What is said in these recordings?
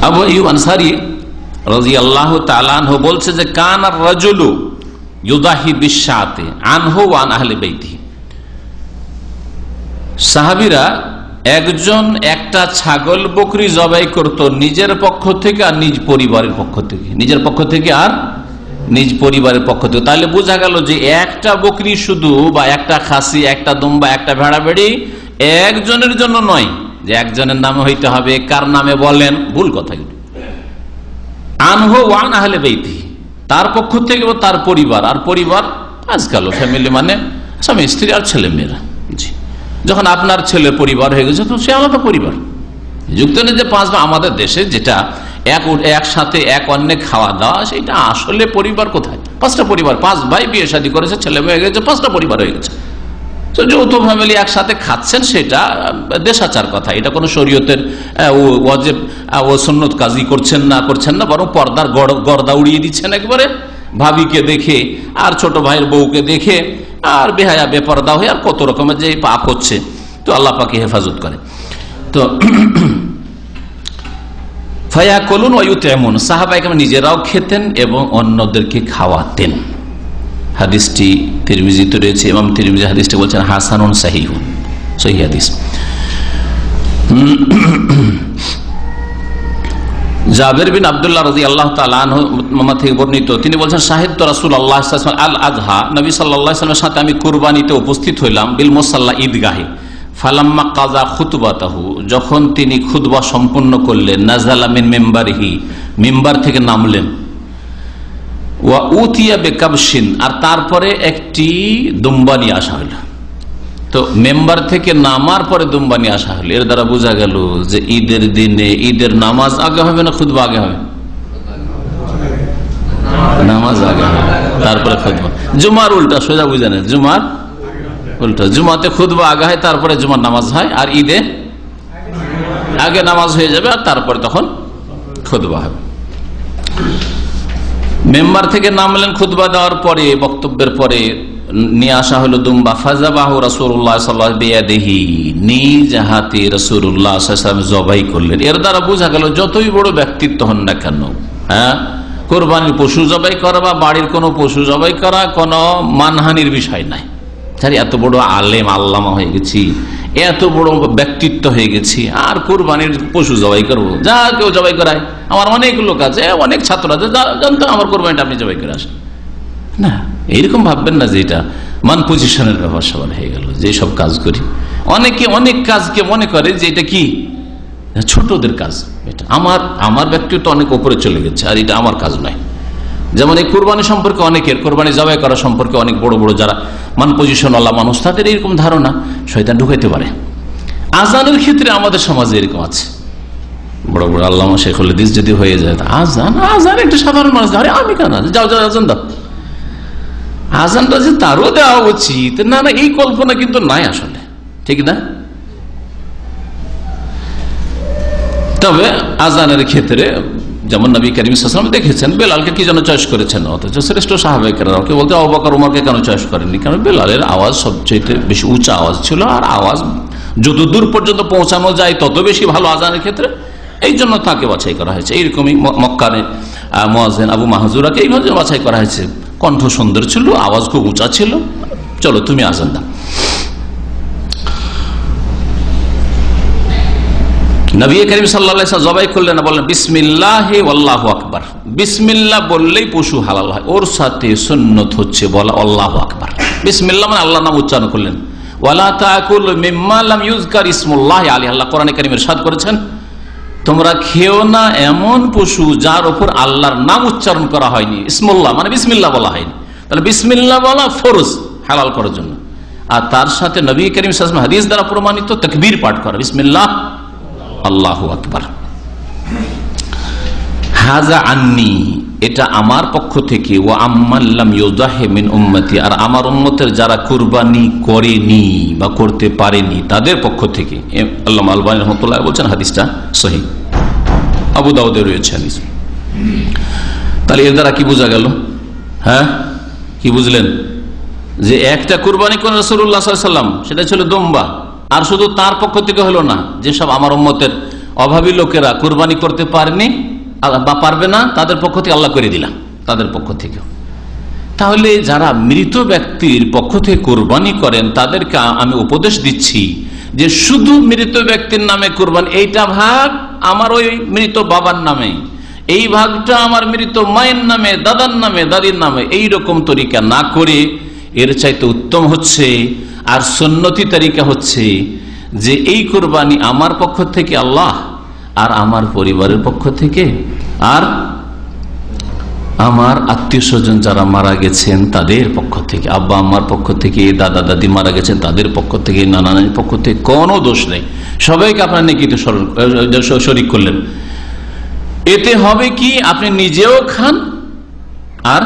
আবু আইয়ুব আনসারী রাদিয়াল্লাহু তাআলা আনহু বলছে যে কানা রাজুলু ইউদাহি বিশাতে আনহু ওয়া আন আহলি বাইতি। সাহাবীরা একজন একটা ছাগল বকরি জবাই করত নিজের পক্ষ থেকে আর নিজ পরিবারের পক্ষ থেকে, নিজের পক্ষ থেকে আর নিজ পরিবারের পক্ষ থেকে। তাহলে বোঝা গেল যে একটা বকরি শুধু বা একটা খাসি, একটা দুম্বা, একটা ভেড়া ভেড়ি একজনের জন্য নয়, যে একজনের নামে হইতে হবে, কার নামে বলেন, ভুল কথা। আনহু ওয়া আন আহলি বাইতি, তার পক্ষ থেকে ও তার পরিবার। আর পরিবার আজকাল ফ্যামিলি মানে স্বামী স্ত্রী আর ছেলে মেয়েরা। জি, যখন আপনার ছেলে পরিবার হয়ে গেছে তো সে আলাদা পরিবার। যুক্ত নেই যে পাঁচ, আমাদের দেশে যেটা একসাথে এক অন্যে খাওয়া দাওয়া, সেটা আসলে পরিবার কোথায়? পাঁচটা পরিবার, পাঁচ ভাই বিয়ে শাদী করেছে, ছেলে মেয়ে হয়ে গেছে, পাঁচটা পরিবার হয়ে গেছে। তো যৌথ ফ্যামিলি একসাথে খাচ্ছেন, সেটা দেশাচার কথা। এটা কোনো শরীয়তের ওয়াজিব ও সুন্নত কাজী করছেন না, বরং পর্দার গর্দা উড়িয়ে দিচ্ছেন একবারে, ভাবিকে দেখে আর ছোট ভাইয়ের বউকে দেখে আর বেহায়া বেপর্দা হয়ে আর কত রকমের যে পাপ হচ্ছে। তো আল্লাহ পাকে হেফাজত করে। তো ফায়াকুলুন ওয়া ইউতঈমুন, সাহাবায়ে কেরাম নিজেরাও খেতেন এবং অন্যদেরকে খাওয়াতেন। হাদিসটি তিরমিজিতে রয়েছে, ইমাম তিরমিজি হাদিসটি বলছেন হাসানুন সাহিহুন, সহিহ হাদিস। জাবের বিন আব্দুল্লাহ রাদিয়াল্লাহু তাআলা আনহু থেকে বর্ণিত, তিনি বলছেন শাহিদতু রাসূলুল্লাহ সাল্লাল্লাহু আলাইহি ওয়াসাল্লাম আল আযহা, নবী সাল্লাল্লাহু আলাইহি ওয়াসাল্লামের সাথে আমি কুরবানিতে উপস্থিত হইলাম, বিল মুসাল্লা ঈদগাহে, ফালাম্মা কাযা খুতবাতাহু, যখন তিনি খুতবা সম্পন্ন করলেন, নাযালা মিন মিম্বারিহি, মিম্বার থেকে নামলেন, ওয়া উতিয়া বিকাবশিন, আর তারপরে একটি দুম্বা নিয়ে আসা হলো। তো মেম্বার থেকে নামার পরে দুম্বা নিয়ে আসা হলো। এর দ্বারা বোঝা গেল যে ঈদের দিনে ঈদের নামাজ আগে হবে না খুতবা আগে হবে? নামাজ আগে হবে, তারপরে খুতবা। জুমার উল্টা, সোজা বুঝে নেন, জুমার উল্টা। জুমাতে খুতবা আগে হয়, তারপরে জুমার নামাজ হয়, আর ঈদে আগে নামাজ হয়ে যাবে আর তারপরে তখন খুতবা হবে। মেম্বার থেকে নামলেন, খুতবা দেওয়ার পরে, বক্তব্যের পরে নিয়ে আসা হলো দুম্বা। ফাযাবাহু রাসূলুল্লাহ সাল্লাল্লাহু আলাইহি বিয়াদিহি, নিজ হাতে রাসূলুল্লাহ সাল্লাল্লাহু আলাইহি ওয়াসাল্লাম জবাই করলেন। এর দ্বারা বোঝা গেল যতই বড় ব্যক্তিত্ব হন না কেন, কোরবানির পশু জবাই করা বা বাড়ির কোনো পশু জবাই করা কোনো মানহানির বিষয় নাই। এত বড় আলেম আল্লামা হয়ে গেছি, এত বড় ব্যক্তিত্ব হয়ে গেছি, আর কোরবানির পশু জবাই করবো? যা কেউ জবাই করায়, আমার অনেক লোক আছে, অনেক ছাত্র আছে, জানতো আমার কোরবানিটা আপনি জবাই করে আসেন না। এইরকম ভাববেন না যে এটা মান পজিশনের ব্যাপার সবার হয়ে গেল, যে সব কাজ করি। অনেকে অনেক কাজকে মনে করে যে এটা কি ছোটদের কাজ, এটা আমার ব্যক্তিত্ব অনেক উপরে চলে গেছে, আর এটা আমার কাজ নয়। যেমন এই কোরবানি সম্পর্কে অনেকের, কোরবানি জবাই করা সম্পর্কে অনেক বড় বড় যারা মান পজিশন আল্লাহ মানুষ, তাদের এরকম ধারণা শয়তান ঢুকাইতে পারে। আজানের ক্ষেত্রে আমাদের সমাজে এরকম আছে, বড় বড় আল্লামা শেখুল হাদিস যদি হয়ে যায়, আজান একটা সাধারণ মানুষ, আরে আমি কেন, যাও আজান দাও, আজানটা যে তারও দেওয়া উচিত, না এই কল্পনা কিন্তু নাই আসলে, ঠিক না? তবে আজানের ক্ষেত্রে যেমন নবী করিম সাল্লাল্লাহু আলাইহি ওয়াসাল্লাম দেখেছেন বেলালকে কি জন্য চয়েস করেছেন, অথচ শ্রেষ্ঠ সাহাবায়ে কেরাম কেউ বলতে আবু বকর ওমরকে কেন চয়েস করেননি? কারণ বেলালের আওয়াজ সবচেয়ে বেশি উঁচা আওয়াজ ছিল, আর আওয়াজ যত দূর পর্যন্ত পৌঁছানো যায় তত বেশি ভালো আজানের ক্ষেত্রে, এই জন্য তাকে বাছাই করা হয়েছে। এইরকমই মক্কার মুয়াজ্জিন আবু মাহজুরাকে এইভাবে বাছাই করা হয়েছে, কণ্ঠ সুন্দর ছিল, আওয়াজ খুব উঁচা ছিল, চলো তুমি আজান দাও। নবী করিম সাল্লাল্লাহু আলাইহি ওয়াসাল্লাম জবাই করলেন না, বললেন বিসমিল্লাহি ওয়াল্লাহু আকবার। বিসমিল্লাহ বললেই পশু হালাল হয়, ওর সাথে সুন্নত হচ্ছে বলা আল্লাহু আকবার। বিসমিল্লাহ মানে আল্লাহর নাম উচ্চারণ করলেন। ওয়ালা তাকুলু মিম্মা লাম ইউযকার ইসমুল্লাহি আলাইহি, আল্লাহ কোরআনে কারীমে ইরশাদ করেছেন, তোমরা খেও না এমন পশু যার উপর আল্লাহর নাম উচ্চারণ করা হয়নি। ইসমুল্লাহ মানে বিসমিল্লাহ বলা হয়নি, তাহলে বিসমিল্লাহ বলা ফরজ হালাল করার জন্য। আর তার সাথে নবী করিম সাল্লাল্লাহু আলাইহি ওয়াসাল্লাম হাদিস দ্বারা প্রমাণিত তাকবীর পাঠ করা, বিসমিল্লাহ আল্লাহু আকবার। হাজা আন্নি, এটা আমার পক্ষ থেকে, ওয়া আম্মাল্লাম ইউযাহি মিন উম্মতি, আর আমার উম্মতের যারা কুরবানি করেনি বা করতে পারেনি তাদের পক্ষ থেকে। আল্লামা আলবানী রাহমাতুল্লাহ বলছেন হাদিসটা সহিহ, আবু দাউদে রয়েছে হাদিস। তাহলে এর দ্বারা কি বোঝা গেল? কি বুঝলেন? যে একটা কুরবানি করেন রাসূলুল্লাহ সাল্লাল্লাহু আলাইহি ওয়াসাল্লাম, সেটা ছিল দুম্বা, আর শুধু তার পক্ষ থেকে হলো না, যেসব আমার উম্মতের অভাবী লোকেরা কুরবানি করতে পারেনি বা পারবে না, তাদের পক্ষ থেকে আল্লাহ করে দিলাম, তাদের পক্ষ থেকে। তাহলে যারা মৃত ব্যক্তির পক্ষ থেকে কোরবানি করেন তাদেরকে আমি উপদেশ দিচ্ছি যে শুধু মৃত ব্যক্তির নামে কোরবানি, এইটা ভাগ আমার ওই মৃত বাবার নামে, এই ভাগটা আমার মৃত মায়ের নামে, দাদার নামে, দাদির নামে, এই রকম তরিকা না করে এর চাইতে উত্তম হচ্ছে আর সুন্নতি তরিকা হচ্ছে যে এই কোরবানি আমার পক্ষ থেকে আল্লাহ আর আমার পরিবারের পক্ষ থেকে আর আমার আত্মীয় স্বজন যারা মারা গেছেন তাদের পক্ষ থেকে, আব্বা আম্মার পক্ষ থেকে, দাদা দাদি মারা গেছেন তাদের পক্ষ থেকে, নানা নানির পক্ষ থেকে, কোনো দোষ নেই, সবাইকে আপনার নেকিতে শরীক করলেন। এতে হবে কি, আপনি নিজেও খান আর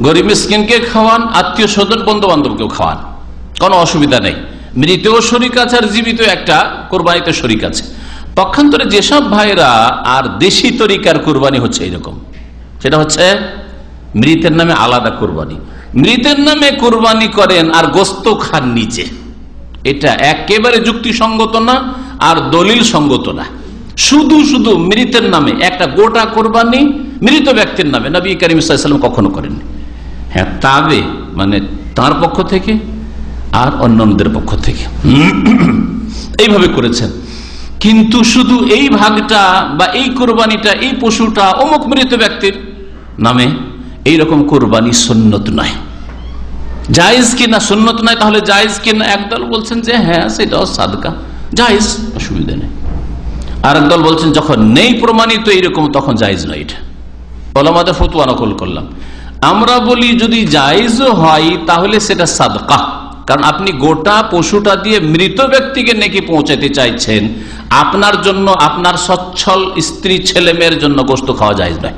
গরিব মিসকিনকে খাওয়ান, আত্মীয় স্বজন বন্ধু বান্ধবকেও খাওয়ান, কোনো অসুবিধা নেই। মৃতেও শরিক আছে আর জীবিত একটা কোরবানিতে শরিক আছে। পক্ষান্তরে যেসব ভাইরা আর দেশি তরিকার কোরবানি হচ্ছে এইরকম, সেটা হচ্ছে মৃতের নামে আলাদা কোরবানি, মৃতের নামে কোরবানি করেন আর গোস্ত খান নিজে, এটা একেবারে যুক্তিসঙ্গত না আর দলিল সঙ্গত না। শুধু শুধু মৃতের নামে একটা গোটা কোরবানি মৃত ব্যক্তির নামে নবী করিম সাল্লাল্লাহু আলাইহি ওয়াসাল্লাম কখনো করেননি। হ্যাঁ, তবে মানে তার পক্ষ থেকে আর অন্যদের পক্ষ থেকে এইভাবে করেছেন, কিন্তু শুধু এই ভাগটা বা এই কোরবানিটা, এই পশুটা অমুক মৃত ব্যক্তির নামে, এইরকম কোরবানি সুন্নত নয়। জায়েজ কিনা সুন্নত নয়, তাহলে জায়েজ কিনা? একদল বলছেন যে হ্যাঁ সেটাও সাদকা জায়েজ, অসুবিধা নেই। আর একদল বলছেন যখন নেই প্রমাণিত এইরকম তখন জায়েজ নয়। এটা ওলামাদের ফতোয়া নকল করলাম। আমরা বলি যদি জায়েজও হয় তাহলে সেটা সাদকা, কারণ আপনি গোটা পশুটা দিয়ে মৃত ব্যক্তিকে নেকি পৌঁছাতে চাইছেন, আপনার জন্য, আপনার সচ্ছল স্ত্রী ছেলে মেয়ের জন্য গোস্ত খাওয়া জায়েজ নয়।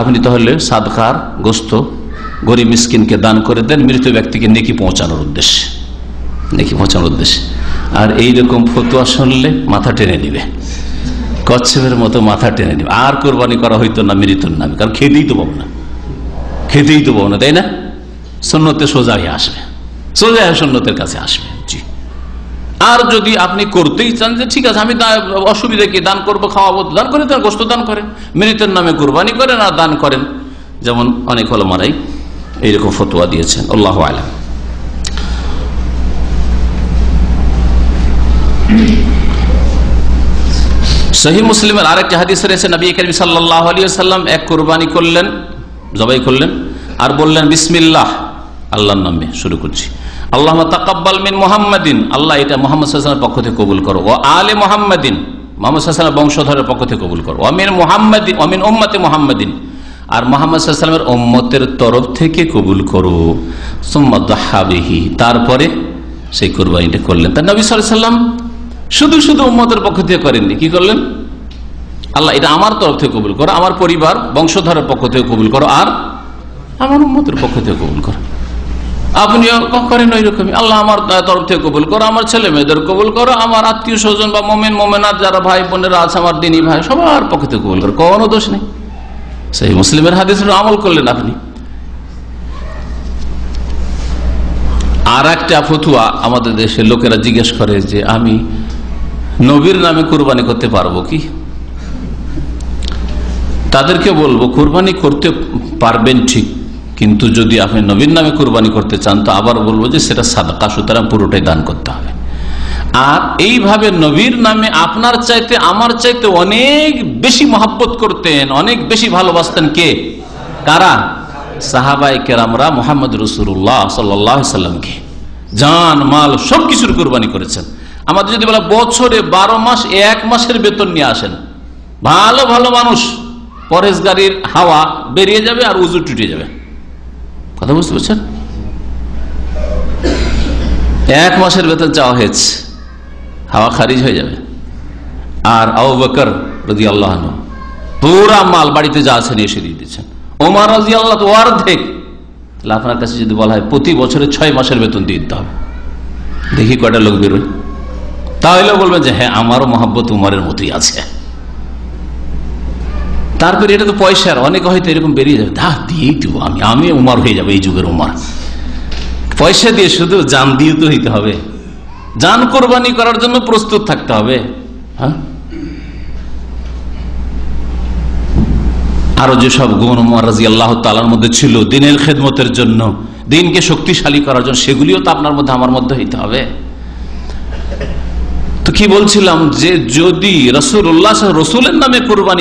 আপনি তাহলে সাদকার গোস্ত গরিব মিসকিনকে দান করে দেন মৃত ব্যক্তিকে নেকি পৌঁছানোর উদ্দেশ্যে, নেকি পৌঁছানোর উদ্দেশ্যে। আর এইরকম ফতোয়া শুনলে মাথা টেনে নিবে, কচ্ছপের মতো মাথা টেনে নিবে, আর কোরবানি করা হইতো না মৃত্যুর নামে, কারণ খেতেই তো পাবো না, খেতেই তো পাবো না, তাই না? সুন্নতে সোজা হয়ে আসবে, সোজা সুন্নতের কাছে আসবে। জি, আর যদি আপনি করতেই চান যে ঠিক আছে আমি অসুবিধা কি, দান করবো, খাওয়াবো, দান করে দেন, গোস্ত দান করেন, মৃতের নামে কুরবানি করেন আর দান করেন, যেমন অনেক ওলামারাই এইরকম ফতোয়া দিয়েছেন। আল্লাহু আ'লাম। সহিহ মুসলিমের আরেকটা হাদিস রয়েছে, নবী করিম সাল্লাল্লাহু আলাইহি ওয়াসাল্লাম এক কুরবানি করলেন, জবাই করলেন আর বললেন বিসমিল্লাহ, আল্লাহর নামে শুরু করছি, আল্লাহুম্মা তাকাব্বাল মিন মুহাম্মাদিন, আল্লাহ এটা মুহাম্মদ সাল্লাল্লাহু আলাইহি ওয়াসাল্লামের পক্ষ থেকে কবুল করো, ওয়া আলে মুহাম্মাদিন, মুহাম্মদ সাল্লাল্লাহু আলাইহি ওয়াসাল্লামের বংশধরের পক্ষ থেকে কবুল করো, ওয়া মিন মুহাম্মাদিন ওয়া মিন উম্মতি মুহাম্মাদিন, আর মুহাম্মদ সাল্লাল্লাহু আলাইহি ওয়াসাল্লামের উম্মতের তরফ থেকে কবুল করো, সুম্মা দাহা বিহি, তারপরে সেই কুরবানিটা করলেন। তা নবী সাল্লাল্লাহু আলাইহি ওয়াসাল্লাম শুধু শুধু উম্মতের পক্ষ থেকে করেননি, কি করলেন? আল্লাহ এটা আমার তরফ থেকে কবুল করো, আমার পরিবার বংশধরের পক্ষ থেকে কবুল করো, আর আমার উম্মতের পক্ষ থেকে কবুল করো। আপনিও করেন ওই রকমই, আল্লাহ আমার তরফ থেকে কবুল করো, আমার ছেলে মেয়েদের কবুল করো, আমার আত্মীয় স্বজন বা মোমেন মোমেনাত যারা ভাই বোনেরা আছে আমার দিনী ভাই সবার পক্ষ থেকে কবুল করো, কোনো দোষ নেই। সেই মুসলিমের হাদিসের আমল করলেন আপনি। আর একটা ফতুয়া আমাদের দেশের লোকেরা জিজ্ঞেস করে যে আমি নবীর নামে কুরবানি করতে পারবো কি? তাদেরকে বলবো কুরবানি করতে পারবেন ঠিক, কিন্তু যদি আপনি নবীর নামে কুরবানি করতে চান তো আবার বলবো যে সেটা সাদকা, সুতরাং পুরোটাই দান করতে হবে। আর এইভাবে নবীর নামে আপনার চাইতে আমার চাইতে অনেক বেশি মহব্বত করতেন, অনেক বেশি ভালোবাসতেন কে? কারা? সাহাবায়ে কেরামরা মুহাম্মদ রাসূলুল্লাহ সাল্লাল্লাহু আলাইহি ওয়াসাল্লামকে জান মাল সবকিছুর কুরবানি করেছেন। আমাদের যদি বলা বছরে 12 মাস 1 মাসের বেতন নিয়ে আসেন, ভালো ভালো মানুষ পরেশগারির হাওয়া বেরিয়ে যাবে আর উজু টুটে যাবে, কথা বুঝতে পারছেন? 1 মাসের বেতন চাওয়া হয়েছে, হাওয়া খারিজ হয়ে যাবে। আর আবু বকর রাদিয়াল্লাহু আনহু পুরা মাল বাড়িতে যা আছে নিয়ে এসে দিয়ে দিচ্ছেন, ওমর রাদিয়াল্লাহু তো অর্ধেক। তাহলে আপনার কাছে যদি বলা হয় প্রতি বছরে 6 মাসের বেতন দিয়ে দিতে হবে, দেখি কয়টা লোক বেরোয়, তাহলে বলবেন যে হ্যাঁ আমারও মহব্বত উমরের মতোই আছে। তারপরে এটা তো পয়সার, অনেকে হয়তো এরকম বেরিয়ে যাবে, দা দিয়েই দেবো, আমি উমর হয়ে যাবে, এই যুগের উমর। পয়সা দিয়ে শুধু জান দিয়ে তো হইতে হবে, জান কোরবানি করার জন্য প্রস্তুত থাকতে হবে। হ্যাঁ, আরো যেসব গুণ ওমর রাদিয়াল্লাহু তাআলার মধ্যে ছিল দ্বীনের খেদমতের জন্য, দ্বীনকে শক্তিশালী করার জন্য, সেগুলিও তো আপনার মধ্যে আমার মধ্যে হইতে হবে। তো কি বলছিলাম যে যদি রাসূলুল্লাহ রসুলের নামে কুরবানি